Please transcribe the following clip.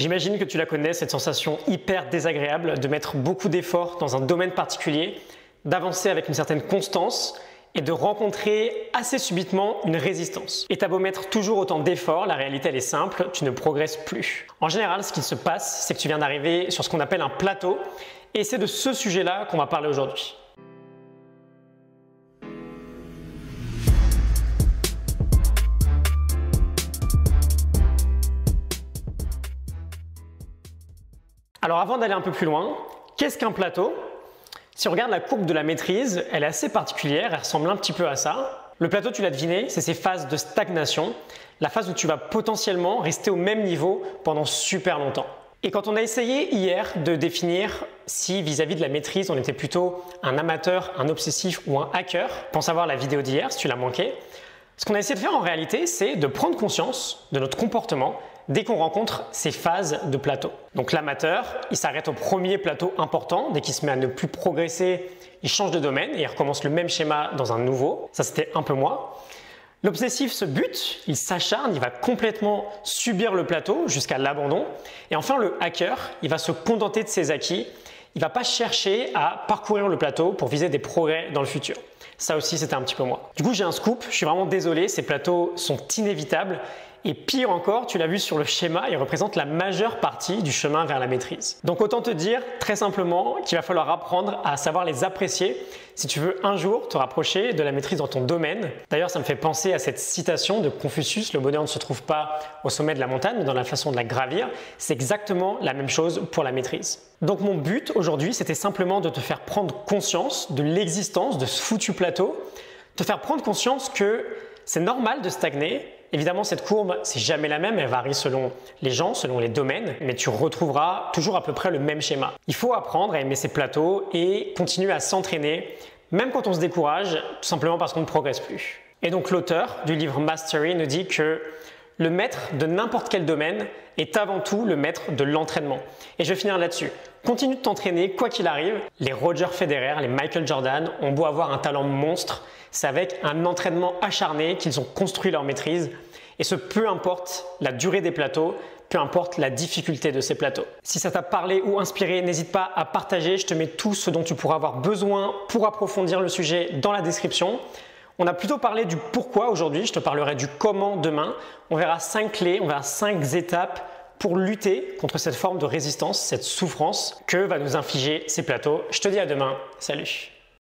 J'imagine que tu la connais, cette sensation hyper désagréable de mettre beaucoup d'efforts dans un domaine particulier, d'avancer avec une certaine constance et de rencontrer assez subitement une résistance. Et t'as beau mettre toujours autant d'efforts, la réalité elle est simple, tu ne progresses plus. En général, ce qui se passe, c'est que tu viens d'arriver sur ce qu'on appelle un plateau et c'est de ce sujet-là qu'on va parler aujourd'hui. Alors avant d'aller un peu plus loin, qu'est-ce qu'un plateau? Si on regarde la courbe de la maîtrise, elle est assez particulière, elle ressemble un petit peu à ça. Le plateau, tu l'as deviné, c'est ces phases de stagnation, la phase où tu vas potentiellement rester au même niveau pendant super longtemps. Et quand on a essayé hier de définir si vis-à-vis de la maîtrise, on était plutôt un amateur, un obsessif ou un hacker, pense avoir la vidéo d'hier si tu l'as manqué, ce qu'on a essayé de faire en réalité, c'est de prendre conscience de notre comportement dès qu'on rencontre ces phases de plateau. Donc l'amateur, il s'arrête au premier plateau important, dès qu'il se met à ne plus progresser, il change de domaine et il recommence le même schéma dans un nouveau. Ça, c'était un peu moi. L'obsessif se bute, il s'acharne, il va complètement subir le plateau jusqu'à l'abandon. Et enfin, le hacker, il va se contenter de ses acquis. Il ne va pas chercher à parcourir le plateau pour viser des progrès dans le futur. Ça aussi, c'était un petit peu moi. Du coup, j'ai un scoop, je suis vraiment désolé, ces plateaux sont inévitables. Et pire encore, tu l'as vu sur le schéma, ils représentent la majeure partie du chemin vers la maîtrise. Donc autant te dire très simplement qu'il va falloir apprendre à savoir les apprécier si tu veux un jour te rapprocher de la maîtrise dans ton domaine. D'ailleurs, ça me fait penser à cette citation de Confucius, le bonheur ne se trouve pas au sommet de la montagne, mais dans la façon de la gravir. C'est exactement la même chose pour la maîtrise. Donc mon but aujourd'hui, c'était simplement de te faire prendre conscience de l'existence de ce foutu plateau, te faire prendre conscience que c'est normal de stagner. Évidemment, cette courbe, c'est jamais la même, elle varie selon les gens, selon les domaines, mais tu retrouveras toujours à peu près le même schéma. Il faut apprendre à aimer ces plateaux et continuer à s'entraîner, même quand on se décourage, tout simplement parce qu'on ne progresse plus. Et donc l'auteur du livre Mastery nous dit que le maître de n'importe quel domaine est avant tout le maître de l'entraînement. Et je vais finir là-dessus. Continue de t'entraîner quoi qu'il arrive. Les Roger Federer, les Michael Jordan ont beau avoir un talent monstre, c'est avec un entraînement acharné qu'ils ont construit leur maîtrise. Et ce, peu importe la durée des plateaux, peu importe la difficulté de ces plateaux. Si ça t'a parlé ou inspiré, n'hésite pas à partager. Je te mets tout ce dont tu pourras avoir besoin pour approfondir le sujet dans la description. On a plutôt parlé du pourquoi aujourd'hui, je te parlerai du comment demain. On verra 5 clés, on verra 5 étapes pour lutter contre cette forme de résistance, cette souffrance que va nous infliger ces plateaux. Je te dis à demain, salut!